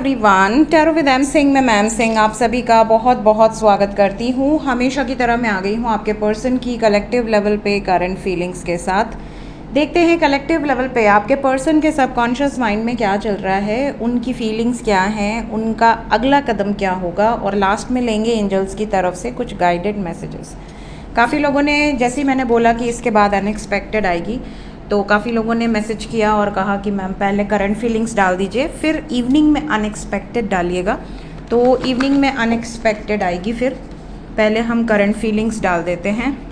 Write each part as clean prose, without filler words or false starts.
Everyone, tarot with M Singh में ma'am Singh आप सभी का बहुत बहुत स्वागत करती हूँ। हमेशा की तरह मैं आ गई हूँ आपके पर्सन की कलेक्टिव लेवल पे करंट फीलिंग्स के साथ। देखते हैं कलेक्टिव लेवल पे आपके पर्सन के सबकॉन्शियस माइंड में क्या चल रहा है, उनकी फीलिंग्स क्या हैं, उनका अगला कदम क्या होगा, और लास्ट में लेंगे एंजल्स की तरफ से कुछ गाइडेड मैसेजेस। काफ़ी लोगों ने, जैसे मैंने बोला कि इसके बाद अनएक्सपेक्टेड आएगी, तो काफ़ी लोगों ने मैसेज किया और कहा कि मैम पहले करंट फीलिंग्स डाल दीजिए, फिर इवनिंग में अनएक्सपेक्टेड डालिएगा। तो इवनिंग में अनएक्सपेक्टेड आएगी, फिर पहले हम करंट फीलिंग्स डाल देते हैं,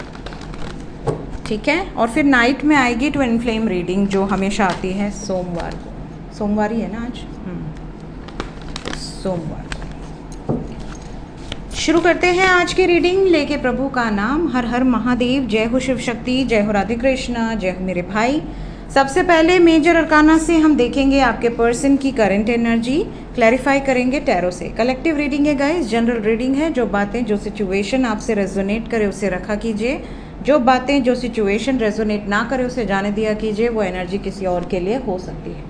ठीक है। और फिर नाइट में आएगी ट्विन फ्लेम रीडिंग, जो हमेशा आती है सोमवार को। सोमवार ही है ना आज? सोमवार। शुरू करते हैं आज की रीडिंग लेके प्रभु का नाम। हर हर महादेव, जय हो शिव शक्ति, जय हो राधे कृष्णा, जय हो मेरे भाई। सबसे पहले मेजर अरकाना से हम देखेंगे आपके पर्सन की करंट एनर्जी, क्लैरिफाई करेंगे टैरो से। कलेक्टिव रीडिंग है गाइस, जनरल रीडिंग है। जो बातें, जो सिचुएशन आपसे रेजोनेट करे उसे रखा कीजिए, जो बातें, जो सिचुएशन रेजोनेट ना करे उसे जाने दिया कीजिए। वो एनर्जी किसी और के लिए हो सकती है।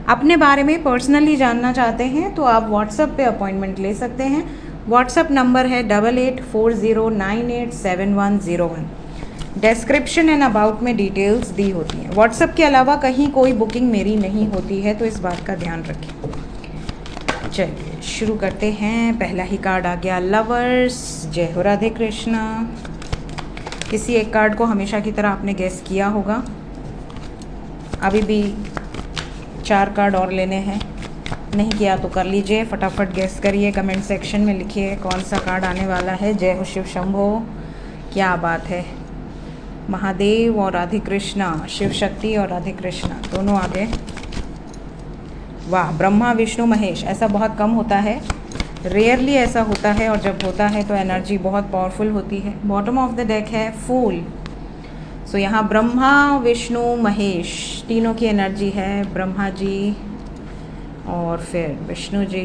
अपने बारे में पर्सनली जानना चाहते हैं तो आप व्हाट्सएप पे अपॉइंटमेंट ले सकते हैं। व्हाट्सएप नंबर है 8840987101। डिस्क्रिप्शन एंड अबाउट में डिटेल्स दी होती हैं। व्हाट्सएप के अलावा कहीं कोई बुकिंग मेरी नहीं होती है, तो इस बात का ध्यान रखें। चलिए शुरू करते हैं। पहला ही कार्ड आ गया लवर्स। जय हो राधे कृष्णा। किसी एक कार्ड को हमेशा की तरह आपने गेस किया होगा। अभी भी 4 कार्ड और लेने हैं, नहीं किया तो कर लीजिए, फटाफट गेस करिए। कमेंट सेक्शन में लिखिए कौन सा कार्ड आने वाला है। जय हो शिव शंभो, क्या बात है। महादेव और राधे कृष्णा, शिव शक्ति और राधे कृष्णा दोनों आ गए। वाह, ब्रह्मा विष्णु महेश। ऐसा बहुत कम होता है, रेयरली ऐसा होता है, और जब होता है तो एनर्जी बहुत पावरफुल होती है। बॉटम ऑफ द डेक है फूल। सो यहाँ ब्रह्मा विष्णु महेश तीनों की एनर्जी है। ब्रह्मा जी और फिर Vishnu ji,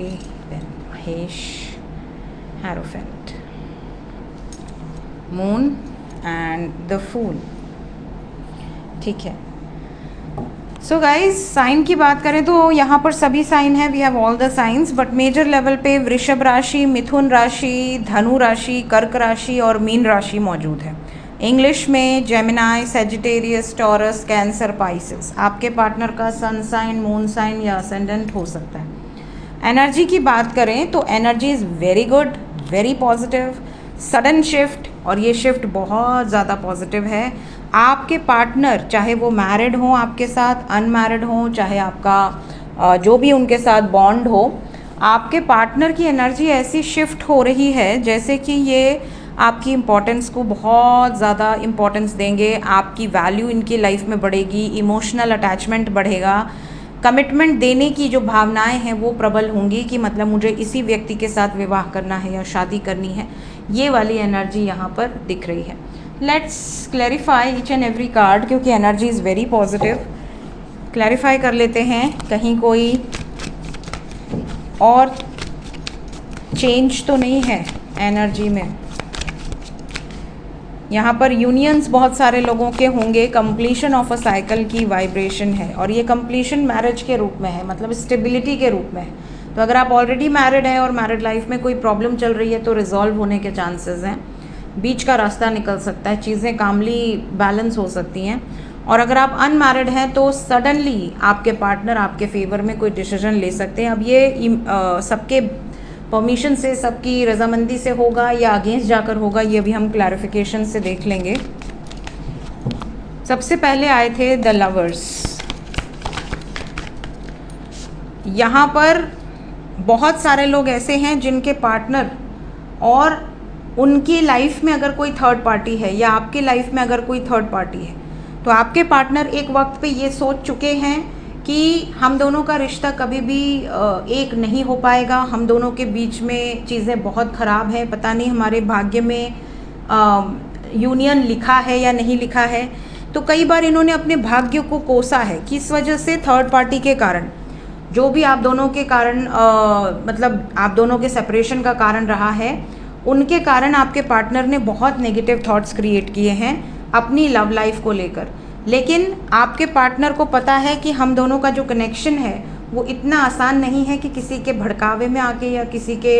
then Mahesh, hierophant, moon and the fool, ठीक है। सो गाइज, साइन की बात करें तो यहाँ पर सभी साइन है, we have all the science, but major level पे वृषभ राशि, मिथुन राशि, धनु राशि, कर्क राशि और मीन राशि मौजूद है। इंग्लिश में Gemini, Sagittarius, taurus, cancer, Pisces. आपके पार्टनर का सन साइन, मून साइन या असेंडेंट हो सकता है। एनर्जी की बात करें तो energy is very good, very positive, sudden shift, और ये शिफ्ट बहुत ज़्यादा पॉजिटिव है। आपके पार्टनर, चाहे वो मैरिड हो आपके साथ, अनमैरिड हो, चाहे आपका जो भी उनके साथ बॉन्ड हो, आपके पार्टनर की एनर्जी ऐसी शिफ्ट हो रही है जैसे कि ये आपकी इम्पोर्टेंस को बहुत ज़्यादा इम्पोर्टेंस देंगे। आपकी वैल्यू इनकी लाइफ में बढ़ेगी, इमोशनल अटैचमेंट बढ़ेगा, कमिटमेंट देने की जो भावनाएं हैं वो प्रबल होंगी कि मतलब मुझे इसी व्यक्ति के साथ विवाह करना है या शादी करनी है। ये वाली एनर्जी यहाँ पर दिख रही है। Let's clarify each and every card, क्योंकि energy is very positive. Clarify कर लेते हैं, कहीं कोई और चेंज तो नहीं है एनर्जी में। यहाँ पर यूनियंस बहुत सारे लोगों के होंगे। कंप्लीशन ऑफ अ साइकिल की वाइब्रेशन है, और ये कंप्लीशन मैरिज के रूप में है, मतलब स्टेबिलिटी के रूप में है। तो अगर आप ऑलरेडी मैरिड हैं और मैरिड लाइफ में कोई प्रॉब्लम चल रही है तो रिजॉल्व होने के चांसेस हैं, बीच का रास्ता निकल सकता है, चीज़ें कामली बैलेंस हो सकती हैं। और अगर आप अनमैरिड हैं तो सडनली आपके पार्टनर आपके फेवर में कोई डिसीजन ले सकते हैं। अब ये सबके परमिशन से, सबकी रजामंदी से होगा या अगेंस्ट जाकर होगा, ये भी हम क्लैरिफिकेशन से देख लेंगे। सबसे पहले आए थे द लवर्स। यहाँ पर बहुत सारे लोग ऐसे हैं जिनके पार्टनर और उनकी लाइफ में अगर कोई थर्ड पार्टी है, या आपकी लाइफ में अगर कोई थर्ड पार्टी है, तो आपके पार्टनर एक वक्त पे ये सोच चुके हैं कि हम दोनों का रिश्ता कभी भी एक नहीं हो पाएगा, हम दोनों के बीच में चीज़ें बहुत ख़राब हैं, पता नहीं हमारे भाग्य में यूनियन लिखा है या नहीं लिखा है। तो कई बार इन्होंने अपने भाग्य को कोसा है, किस वजह से? थर्ड पार्टी के कारण। जो भी आप दोनों के कारण मतलब आप दोनों के सेपरेशन का कारण रहा है, उनके कारण आपके पार्टनर ने बहुत नेगेटिव थॉट्स क्रिएट किए हैं अपनी लव लाइफ को लेकर। लेकिन आपके पार्टनर को पता है कि हम दोनों का जो कनेक्शन है वो इतना आसान नहीं है कि किसी के भड़कावे में आके या किसी के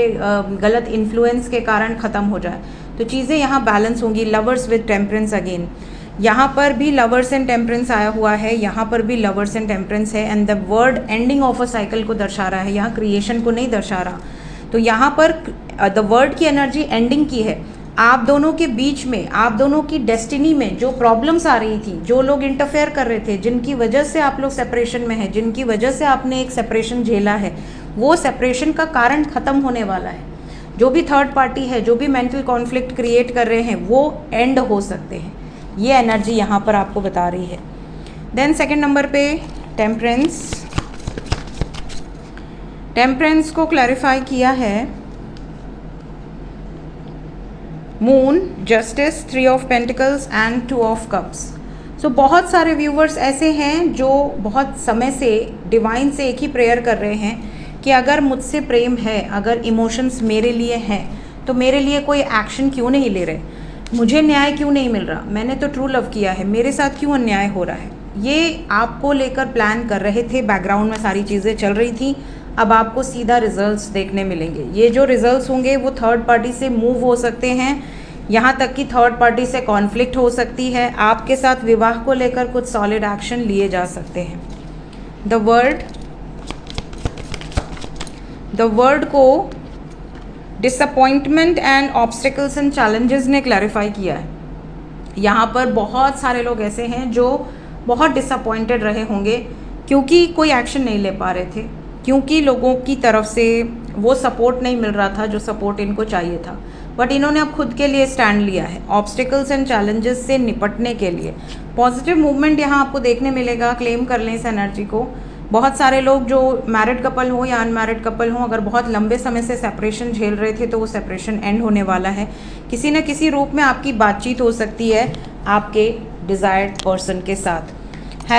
गलत इन्फ्लुएंस के कारण ख़त्म हो जाए। तो चीज़ें यहाँ बैलेंस होंगी। लवर्स विद टेम्परेंस अगेन, यहाँ पर भी लवर्स एंड टेम्परेंस आया हुआ है, यहाँ पर भी लवर्स एंड टेम्परेंस है, and the word ending of a cycle को दर्शा रहा है, यहाँ क्रिएशन को नहीं दर्शा रहा। तो यहाँ पर द वर्ड की एनर्जी एंडिंग की है। आप दोनों के बीच में, आप दोनों की डेस्टिनी में जो प्रॉब्लम्स आ रही थी, जो लोग इंटरफेयर कर रहे थे, जिनकी वजह से आप लोग सेपरेशन में हैं, जिनकी वजह से आपने एक सेपरेशन झेला है, वो सेपरेशन का कारण ख़त्म होने वाला है। जो भी थर्ड पार्टी है, जो भी मेंटल कॉन्फ्लिक्ट क्रिएट कर रहे हैं, वो एंड हो सकते हैं। ये एनर्जी यहाँ पर आपको बता रही है। देन सेकेंड नंबर पे टेम्परेंस। टेम्परेंस को क्लैरिफाई किया है moon, justice, 3 of pentacles and 2 of cups. So बहुत सारे व्यूवर्स ऐसे हैं जो बहुत समय से डिवाइन से एक ही प्रेयर कर रहे हैं कि अगर मुझसे प्रेम है, अगर इमोशंस मेरे लिए हैं, तो मेरे लिए कोई एक्शन क्यों नहीं ले रहे, मुझे न्याय क्यों नहीं मिल रहा, मैंने तो ट्रू लव किया है, मेरे साथ क्यों अन्याय हो रहा है। ये आपको लेकर प्लान कर रहे थे, बैकग्राउंड में सारी चीज़ें चल रही थी। अब आपको सीधा रिजल्ट्स देखने मिलेंगे। ये जो रिजल्ट्स होंगे वो थर्ड पार्टी से मूव हो सकते हैं, यहाँ तक कि थर्ड पार्टी से कॉन्फ्लिक्ट हो सकती है। आपके साथ विवाह को लेकर कुछ सॉलिड एक्शन लिए जा सकते हैं। द वर्ड को disappointment and obstacles and challenges ने क्लैरिफाई किया है। यहाँ पर बहुत सारे लोग ऐसे हैं जो बहुत डिसअपॉइंटेड रहे होंगे क्योंकि कोई एक्शन नहीं ले पा रहे थे, क्योंकि लोगों की तरफ से वो सपोर्ट नहीं मिल रहा था जो सपोर्ट इनको चाहिए था। बट इन्होंने अब खुद के लिए स्टैंड लिया है, ऑब्स्टिकल्स एंड चैलेंजेस से निपटने के लिए। पॉजिटिव मूवमेंट यहाँ आपको देखने मिलेगा। क्लेम कर लें इस एनर्जी को। बहुत सारे लोग जो मैरिड कपल हो या अनमैरिड कपल हो, अगर बहुत लंबे समय से सेपरेशन झेल रहे थे तो वो सेपरेशन एंड होने वाला है। किसी न किसी रूप में आपकी बातचीत हो सकती है आपके डिज़ायर्ड पर्सन के साथ।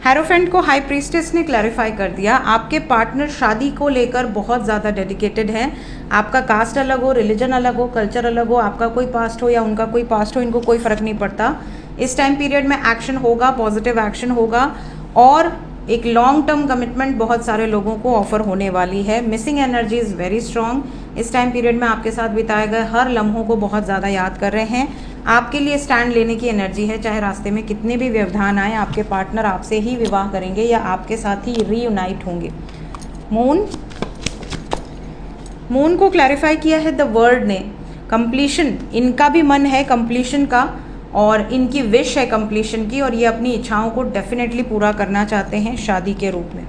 हेरोफेंट को हाई प्रीस्टेस ने क्लैरिफाई कर दिया। आपके पार्टनर शादी को लेकर बहुत ज़्यादा डेडिकेटेड है। आपका कास्ट अलग हो, रिलीजन अलग हो, कल्चर अलग हो, आपका कोई पास्ट हो या उनका कोई पास्ट हो, इनको कोई फ़र्क नहीं पड़ता। इस टाइम पीरियड में एक्शन होगा, पॉजिटिव एक्शन होगा और एक लॉन्ग टर्म कमिटमेंट बहुत सारे लोगों को ऑफर होने वाली है। Missing energy is very strong. इस टाइम पीरियड में आपके साथ बिताए गए हर लम्हों को बहुत ज़्यादा याद कर रहे हैं। आपके लिए स्टैंड लेने की एनर्जी है। चाहे रास्ते में कितने भी व्यवधान आए, आपके पार्टनर आपसे ही विवाह करेंगे या आपके साथ ही रीयूनाइट होंगे। मून को क्लैरिफाई किया है द वर्ड ने। कंप्लीशन, इनका भी मन है कंप्लीशन का और इनकी विश है कंप्लीशन की, और ये अपनी इच्छाओं को डेफिनेटली पूरा करना चाहते हैं शादी के रूप में,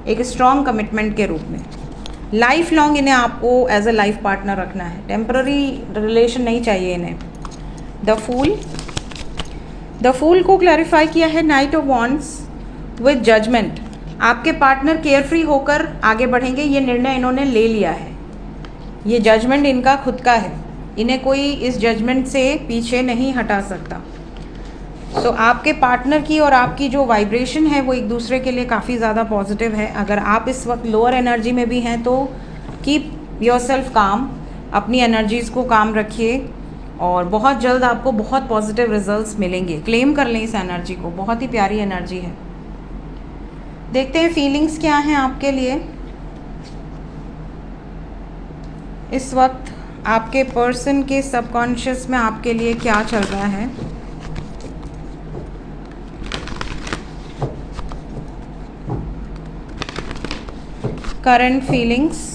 एक स्ट्रॉन्ग कमिटमेंट के रूप में। लाइफ लॉन्ग इन्हें आपको एज अ लाइफ पार्टनर रखना है, टेम्पररी रिलेशन नहीं चाहिए इन्हें। द फूल को क्लैरिफाई किया है knight of wands with judgement. आपके पार्टनर केयरफ्री होकर आगे बढ़ेंगे, ये निर्णय इन्होंने ले लिया है। ये जजमेंट इनका खुद का है, इन्हें कोई इस जजमेंट से पीछे नहीं हटा सकता। तो आपके पार्टनर की और आपकी जो वाइब्रेशन है वो एक दूसरे के लिए काफ़ी ज़्यादा पॉजिटिव है। अगर आप इस वक्त लोअर एनर्जी में भी हैं तो कीप योरसेल्फ काम, अपनी एनर्जीज़ को काम रखिए और बहुत जल्द आपको बहुत पॉजिटिव रिजल्ट्स मिलेंगे। क्लेम कर लें इस एनर्जी को, बहुत ही प्यारी एनर्जी है। देखते हैं फीलिंग्स क्या हैं आपके लिए इस वक्त। आपके पर्सन के सबकॉन्शियस में आपके लिए क्या चल रहा है। करंट फीलिंग्स,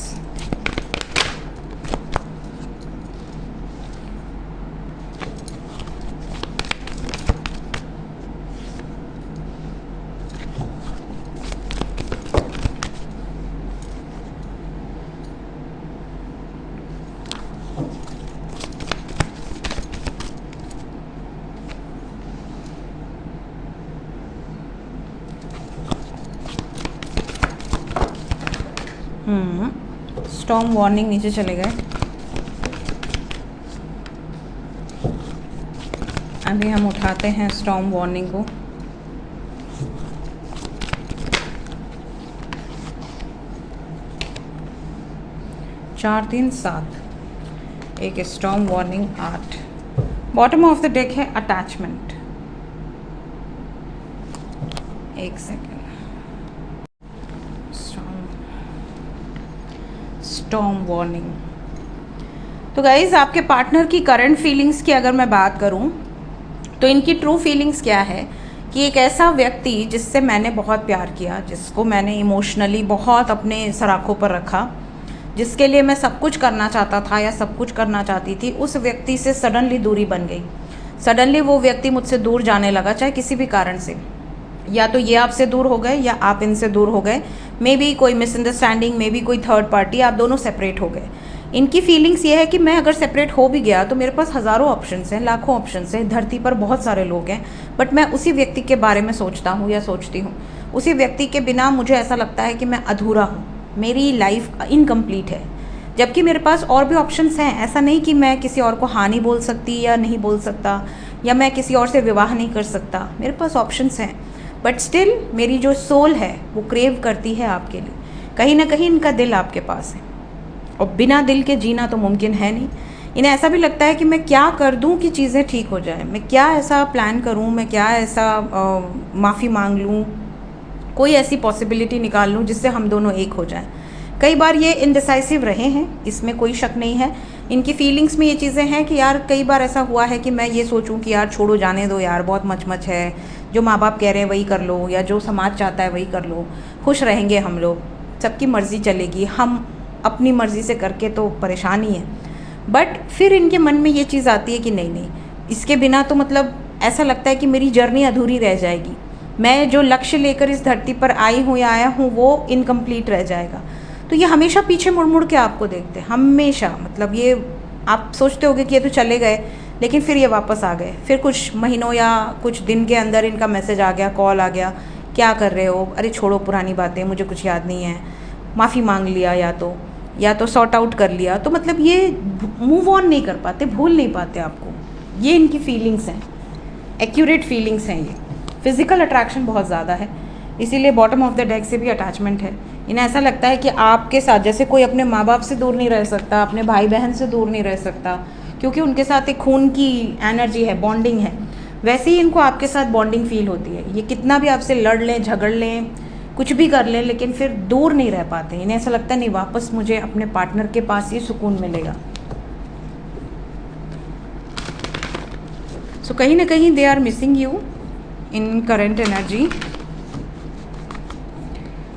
स्टॉर्म वार्निंग नीचे चले गए। अभी हम उठाते हैं स्टॉर्म वार्निंग को। चार 3 7, एक storm warning 8। Bottom of the deck है अटैचमेंट। एक सेकेंड, स्टॉर्म वार्निंग। तो गाइज आपके पार्टनर की करंट फीलिंग्स की अगर मैं बात करूं तो इनकी ट्रू फीलिंग्स क्या है कि एक ऐसा व्यक्ति जिससे मैंने बहुत प्यार किया, जिसको मैंने इमोशनली बहुत अपने सराखों पर रखा, जिसके लिए मैं सब कुछ करना चाहता था या सब कुछ करना चाहती थी, उस व्यक्ति से सडनली दूरी बन गई। सडनली वो व्यक्ति मुझसे दूर जाने लगा, चाहे किसी भी कारण से, या तो ये आपसे दूर हो गए या आप इनसे दूर हो गए, मे बी कोई मिसअंडरस्टैंडिंग, मे बी कोई थर्ड पार्टी, आप दोनों सेपरेट हो गए। इनकी फीलिंग्स ये है कि मैं अगर सेपरेट हो भी गया तो मेरे पास हज़ारों ऑप्शंस हैं, लाखों ऑप्शंस हैं, धरती पर बहुत सारे लोग हैं, बट मैं उसी व्यक्ति के बारे में सोचता हूँ या सोचती हूँ। उसी व्यक्ति के बिना मुझे ऐसा लगता है कि मैं अधूरा हूँ, मेरी लाइफ इनकम्प्लीट है। जबकि मेरे पास और भी ऑप्शंस हैं, ऐसा नहीं कि मैं किसी और को हाँ नहीं बोल सकती या नहीं बोल सकता, या मैं किसी और से विवाह नहीं कर सकता, मेरे पास ऑप्शंस हैं, बट स्टिल मेरी जो सोल है वो क्रेव करती है आपके लिए। कहीं ना कहीं इनका दिल आपके पास है, और बिना दिल के जीना तो मुमकिन है नहीं। इन्हें ऐसा भी लगता है कि मैं क्या कर दूं कि चीज़ें ठीक हो जाए, मैं क्या ऐसा प्लान करूं, मैं क्या ऐसा माफ़ी मांग लूं, कोई ऐसी पॉसिबिलिटी निकाल लूं जिससे हम दोनों एक हो जाएं। कई बार ये इनडिसाइसिव रहे हैं, इसमें कोई शक नहीं है। इनकी फीलिंग्स में ये चीज़ें हैं कि यार कई बार ऐसा हुआ है कि मैं ये सोचूं कि यार छोड़ो, जाने दो यार, बहुत मच है, जो माँ बाप कह रहे हैं वही कर लो, या जो समाज चाहता है वही कर लो, खुश रहेंगे हम लोग, सबकी मर्ज़ी चलेगी, हम अपनी मर्ज़ी से करके तो परेशान ही है। बट फिर इनके मन में ये चीज़ आती है कि नहीं, इसके बिना तो मतलब ऐसा लगता है कि मेरी जर्नी अधूरी रह जाएगी, मैं जो लक्ष्य लेकर इस धरती पर आई हूँ या आया हूँ वो इनकम्प्लीट रह जाएगा। तो ये हमेशा पीछे मुड़ मुड़ के आपको देखते हैं, हमेशा। मतलब ये आप सोचते होगे कि ये तो चले गए, लेकिन फिर ये वापस आ गए, फिर कुछ महीनों या कुछ दिन के अंदर इनका मैसेज आ गया, कॉल आ गया, क्या कर रहे हो, अरे छोड़ो पुरानी बातें, मुझे कुछ याद नहीं है, माफ़ी मांग लिया, या तो सॉर्ट आउट कर लिया। तो मतलब ये मूव ऑन नहीं कर पाते, भूल नहीं पाते आपको। ये इनकी फीलिंग्स हैं, एक्यूरेट फीलिंग्स हैं। ये फिज़िकल अट्रैक्शन बहुत ज़्यादा है, इसीलिए बॉटम ऑफ द डेक से भी अटैचमेंट है। इन्हें ऐसा लगता है कि आपके साथ, जैसे कोई अपने माँ बाप से दूर नहीं रह सकता, अपने भाई बहन से दूर नहीं रह सकता, क्योंकि उनके साथ एक खून की एनर्जी है, बॉन्डिंग है, वैसे ही इनको आपके साथ बॉन्डिंग फील होती है। ये कितना भी आपसे लड़ लें, झगड़ लें, कुछ भी कर लें, लेकिन फिर दूर नहीं रह पाते। इन्हें ऐसा लगता है नहीं, वापस मुझे अपने पार्टनर के पास ही सुकून मिलेगा। सो कहीं ना कहीं they are missing you in current energy.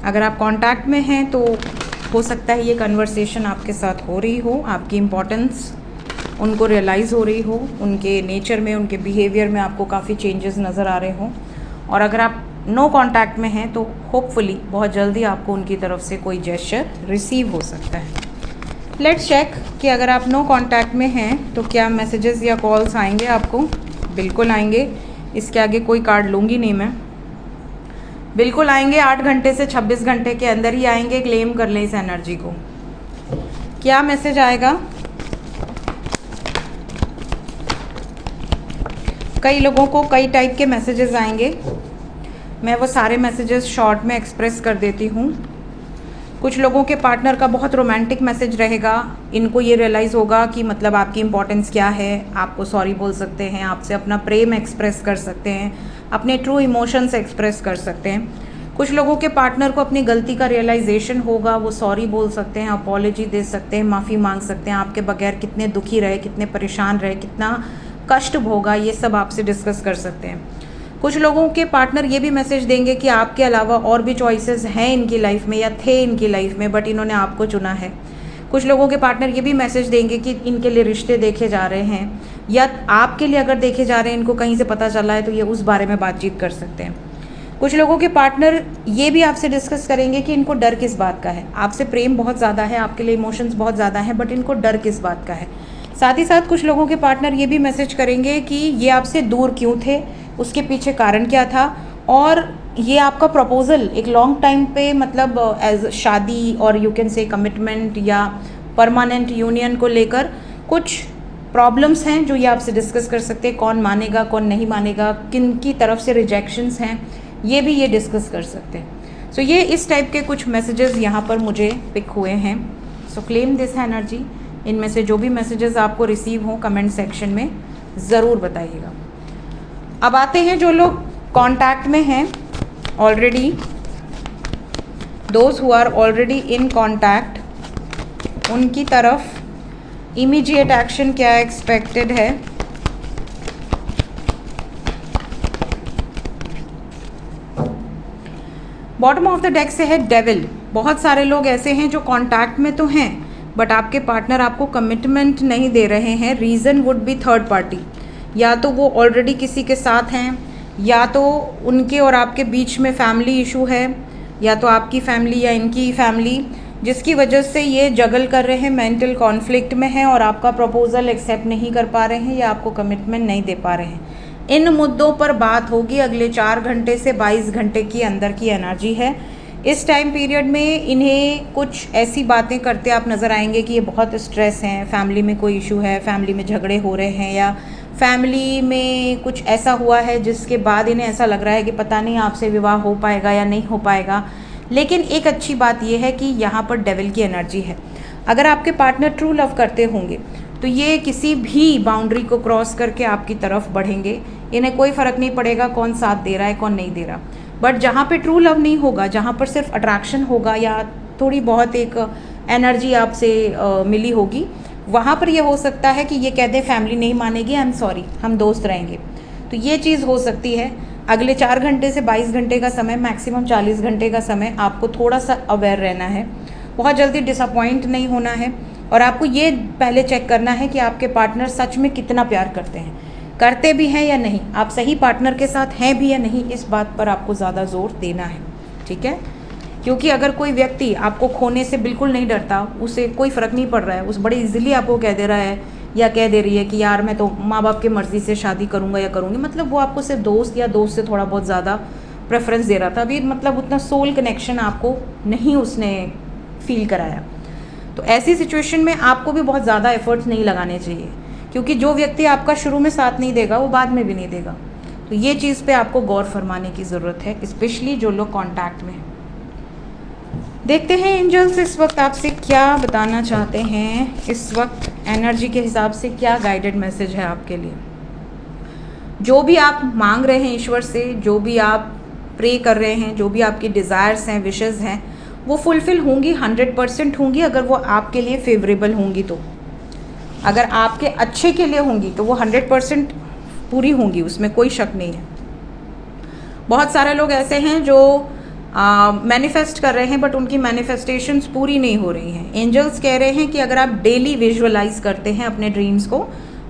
अगर आप कांटेक्ट में हैं तो हो सकता है ये कन्वर्सेशन आपके साथ हो रही हो, आपकी इम्पोर्टेंस उनको रियलाइज़ हो रही हो, उनके नेचर में, उनके बिहेवियर में आपको काफ़ी चेंजेस नज़र आ रहे हों। और अगर आप नो कांटेक्ट में हैं तो होपफुली बहुत जल्दी आपको उनकी तरफ से कोई जेस्चर रिसीव हो सकता है। लेट्स चेक कि अगर आप नो कांटेक्ट में हैं तो क्या मैसेजेस या कॉल्स आएंगे आपको। बिल्कुल आएंगे, इसके आगे कोई कार्ड लूँगी नहीं मैं, बिल्कुल आएंगे। 8 घंटे से 26 घंटे के अंदर ही आएंगे, क्लेम कर लें इस एनर्जी को। क्या मैसेज आएगा? कई लोगों को कई टाइप के मैसेजेस आएंगे, मैं वो सारे मैसेजेस शॉर्ट में एक्सप्रेस कर देती हूँ। कुछ लोगों के पार्टनर का बहुत रोमांटिक मैसेज रहेगा, इनको ये रियलाइज़ होगा कि मतलब आपकी इम्पोर्टेंस क्या है, आपको सॉरी बोल सकते हैं, आपसे अपना प्रेम एक्सप्रेस कर सकते हैं, अपने ट्रू इमोशंस एक्सप्रेस कर सकते हैं। कुछ लोगों के पार्टनर को अपनी गलती का रियलाइजेशन होगा, वो सॉरी बोल सकते हैं, अपॉलॉजी दे सकते हैं, माफ़ी मांग सकते हैं, आपके बगैर कितने दुखी रहे, कितने परेशान रहे, कितना कष्ट भोगा, ये सब आपसे डिस्कस कर सकते हैं। कुछ लोगों के पार्टनर ये भी मैसेज देंगे कि आपके अलावा और भी चॉइसेस हैं इनकी लाइफ में या थे इनकी लाइफ में, बट इन्होंने आपको चुना है। कुछ लोगों के पार्टनर ये भी मैसेज देंगे कि इनके लिए रिश्ते देखे जा रहे हैं, या आपके लिए अगर देखे जा रहे हैं, इनको कहीं से पता चला है तो ये उस बारे में बातचीत कर सकते हैं। कुछ लोगों के पार्टनर ये भी आपसे डिस्कस करेंगे कि इनको डर किस बात का है, आपसे प्रेम बहुत ज़्यादा है, आपके लिए इमोशंस बहुत ज़्यादा हैं, बट इनको डर किस बात का है। साथ ही साथ कुछ लोगों के पार्टनर ये भी मैसेज करेंगे कि ये आपसे दूर क्यों थे, उसके पीछे कारण क्या था, और ये आपका प्रपोजल एक लॉन्ग टाइम पे, मतलब एज शादी और यू कैन से कमिटमेंट या परमानेंट यूनियन को लेकर कुछ प्रॉब्लम्स हैं जो ये आपसे डिस्कस कर सकते हैं। कौन मानेगा, कौन नहीं मानेगा, किन की तरफ से रिजेक्शंस हैं, ये भी ये डिस्कस कर सकते हैं। सो ये इस टाइप के कुछ मैसेजेस यहाँ पर मुझे पिक हुए हैं। सो क्लेम दिस एनर्जी। इनमें से जो भी मैसेजेस आपको रिसीव हों कमेंट सेक्शन में ज़रूर बताइएगा। अब आते हैं जो लोग कांटेक्ट में हैं already those who are already in contact, उनकी तरफ इमीडिएट एक्शन क्या एक्सपेक्टेड है। बॉटम ऑफ द डेक से है डेविल। बहुत सारे लोग ऐसे हैं जो कॉन्टैक्ट में तो हैं बट आपके पार्टनर आपको कमिटमेंट नहीं दे रहे हैं। Reason would be third party, या तो वो ऑलरेडी किसी के साथ हैं, या तो उनके और आपके बीच में फैमिली इशू है, या तो आपकी फैमिली या इनकी फैमिली, जिसकी वजह से ये जगल कर रहे हैं, मेंटल कॉन्फ्लिक्ट में हैं और आपका प्रपोजल एक्सेप्ट नहीं कर पा रहे हैं या आपको कमिटमेंट नहीं दे पा रहे हैं। इन मुद्दों पर बात होगी अगले 4 घंटे से 22 घंटे की अंदर की एनर्जी है। इस टाइम पीरियड में इन्हें कुछ ऐसी बातें करते आप नज़र आएंगे कि ये बहुत स्ट्रेस हैं, फैमिली में कोई इशू है, फैमिली में झगड़े हो रहे हैं, या फैमिली में कुछ ऐसा हुआ है जिसके बाद इन्हें ऐसा लग रहा है कि पता नहीं आपसे विवाह हो पाएगा या नहीं हो पाएगा। लेकिन एक अच्छी बात यह है कि यहाँ पर डेविल की एनर्जी है। अगर आपके पार्टनर ट्रू लव करते होंगे तो ये किसी भी बाउंड्री को क्रॉस करके आपकी तरफ बढ़ेंगे। इन्हें कोई फ़र्क नहीं पड़ेगा कौन साथ दे रहा है कौन नहीं दे रहा। बट जहाँ पे ट्रू लव नहीं होगा, जहाँ पर सिर्फ अट्रैक्शन होगा या थोड़ी बहुत एक एनर्जी आपसे मिली होगी, वहाँ पर ये हो सकता है कि ये कह दें फैमिली नहीं मानेगी, आई एम सॉरी, हम दोस्त रहेंगे। तो ये चीज़ हो सकती है। अगले 4 घंटे से 22 घंटे का समय, मैक्सिमम 40 घंटे का समय आपको थोड़ा सा अवेयर रहना है। बहुत जल्दी डिसअपॉइंट नहीं होना है और आपको ये पहले चेक करना है कि आपके पार्टनर सच में कितना प्यार करते हैं, करते भी हैं या नहीं, आप सही पार्टनर के साथ हैं भी या नहीं, इस बात पर आपको ज़्यादा जोर देना है। ठीक है, क्योंकि अगर कोई व्यक्ति आपको खोने से बिल्कुल नहीं डरता, उसे कोई फ़र्क नहीं पड़ रहा है, उस बड़े इजीली आपको कह दे रहा है या कह दे रही है कि यार मैं तो माँ बाप की मर्ज़ी से शादी करूँगा या करूँगी, मतलब वो आपको सिर्फ दोस्त या दोस्त से थोड़ा बहुत ज़्यादा प्रेफरेंस दे रहा था। अभी मतलब उतना सोल कनेक्शन आपको नहीं उसने फील कराया। तो ऐसी सिचुएशन में आपको भी बहुत ज़्यादा एफर्ट्स नहीं लगाने चाहिए, क्योंकि जो व्यक्ति आपका शुरू में साथ नहीं देगा वो बाद में भी नहीं देगा। तो ये चीज़ पे आपको गौर फरमाने की ज़रूरत है, स्पेशली जो लोग कांटेक्ट में हैं। देखते हैं एंजल्स इस वक्त आपसे क्या बताना चाहते हैं, इस वक्त एनर्जी के हिसाब से क्या गाइडेड मैसेज है आपके लिए। जो भी आप मांग रहे हैं ईश्वर से, जो भी आप प्रे कर रहे हैं, जो भी आपकी डिज़ायर्स हैं, विशेज़ हैं, वो फुलफ़िल होंगी, 100% होंगी अगर वो आपके लिए फेवरेबल होंगी। तो अगर आपके अच्छे के लिए होंगी तो वो 100% पूरी होंगी, उसमें कोई शक नहीं है। बहुत सारे लोग ऐसे हैं जो मैनिफेस्ट कर रहे हैं बट उनकी मैनिफेस्टेशंस पूरी नहीं हो रही हैं। एंजल्स कह रहे हैं कि अगर आप डेली विजुअलाइज करते हैं अपने ड्रीम्स को,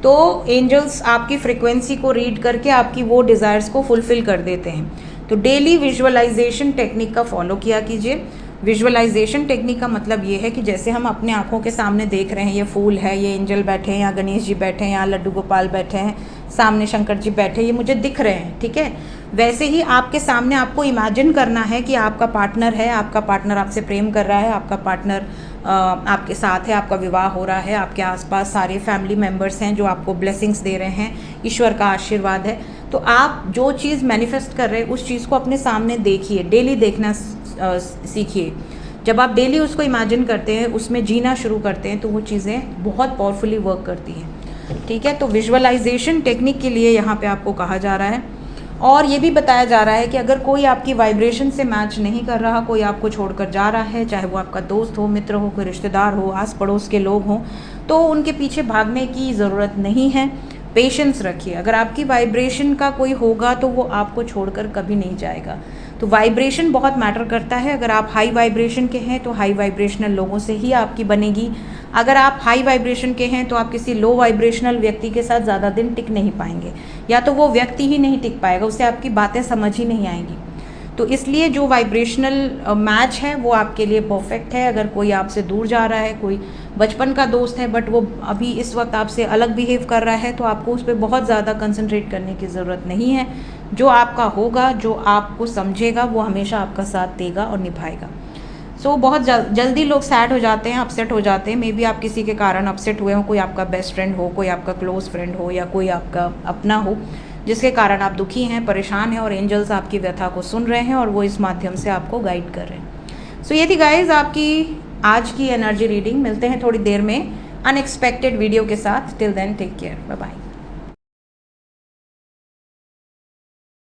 तो एंजल्स आपकी फ्रिक्वेंसी को रीड करके आपकी वो डिज़ायर्स को फुलफ़िल कर देते हैं। तो डेली विजुअलाइजेशन टेक्निक का फॉलो किया कीजिए। विजुअलाइजेशन टेक्निक का मतलब ये है कि जैसे हम अपने आँखों के सामने देख रहे हैं, ये फूल है, ये एंजल बैठे हैं, या गणेश जी बैठे हैं, या लड्डू गोपाल बैठे हैं, सामने शंकर जी बैठे हैं, ये मुझे दिख रहे हैं, ठीक है। वैसे ही आपके सामने आपको इमेजिन करना है कि आपका पार्टनर है, आपका पार्टनर आपसे प्रेम कर रहा है, आपका पार्टनर आपके साथ है, आपका विवाह हो रहा है, आपके आसपास सारे फैमिली मेम्बर्स हैं जो आपको ब्लेसिंग्स दे रहे हैं, ईश्वर का आशीर्वाद है। तो आप जो चीज़ मैनिफेस्ट कर रहे हैं उस चीज़ को अपने सामने देखिए, डेली देखना सीखिए। जब आप डेली उसको इमेजिन करते हैं, उसमें जीना शुरू करते हैं, तो वो चीज़ें बहुत पावरफुली वर्क करती हैं। ठीक है, तो विजुअलाइजेशन टेक्निक के लिए यहाँ पे आपको कहा जा रहा है। और ये भी बताया जा रहा है कि अगर कोई आपकी वाइब्रेशन से मैच नहीं कर रहा, कोई आपको छोड़कर जा रहा है, चाहे वो आपका दोस्त हो, मित्र हो, कोई रिश्तेदार हो, आस पड़ोस के लोग हों, तो उनके पीछे भागने की ज़रूरत नहीं है। पेशेंस रखिए। अगर आपकी वाइब्रेशन का कोई होगा तो वो आपको छोड़कर कभी नहीं जाएगा। तो वाइब्रेशन बहुत मैटर करता है। अगर आप हाई वाइब्रेशन के हैं तो हाई वाइब्रेशनल लोगों से ही आपकी बनेगी। अगर आप हाई वाइब्रेशन के हैं तो आप किसी लो वाइब्रेशनल व्यक्ति के साथ ज़्यादा दिन टिक नहीं पाएंगे, या तो वो व्यक्ति ही नहीं टिक पाएगा, उसे आपकी बातें समझ ही नहीं आएंगी। तो इसलिए जो वाइब्रेशनल मैच है वो आपके लिए परफेक्ट है। अगर कोई आपसे दूर जा रहा है, कोई बचपन का दोस्त है बट वो अभी इस वक्त आपसे अलग बिहेव कर रहा है, तो आपको उस पर बहुत ज़्यादा कंसंट्रेट करने की ज़रूरत नहीं है। जो आपका होगा, जो आपको समझेगा, वो हमेशा आपका साथ देगा और निभाएगा। सो बहुत जल्दी लोग सैड हो जाते हैं, अपसेट हो जाते हैं। मे बी आप किसी के कारण अपसेट हुए हो, कोई आपका बेस्ट फ्रेंड हो, कोई आपका क्लोज फ्रेंड हो, या कोई आपका अपना हो जिसके कारण आप दुखी हैं, परेशान हैं, और एंजल्स आपकी व्यथा को सुन रहे हैं और वो इस माध्यम से आपको गाइड कर रहे हैं। सो ये थी गाइज आपकी आज की एनर्जी रीडिंग। मिलते हैं थोड़ी देर में अनएक्सपेक्टेड वीडियो के साथ। Till then take care, bye bye.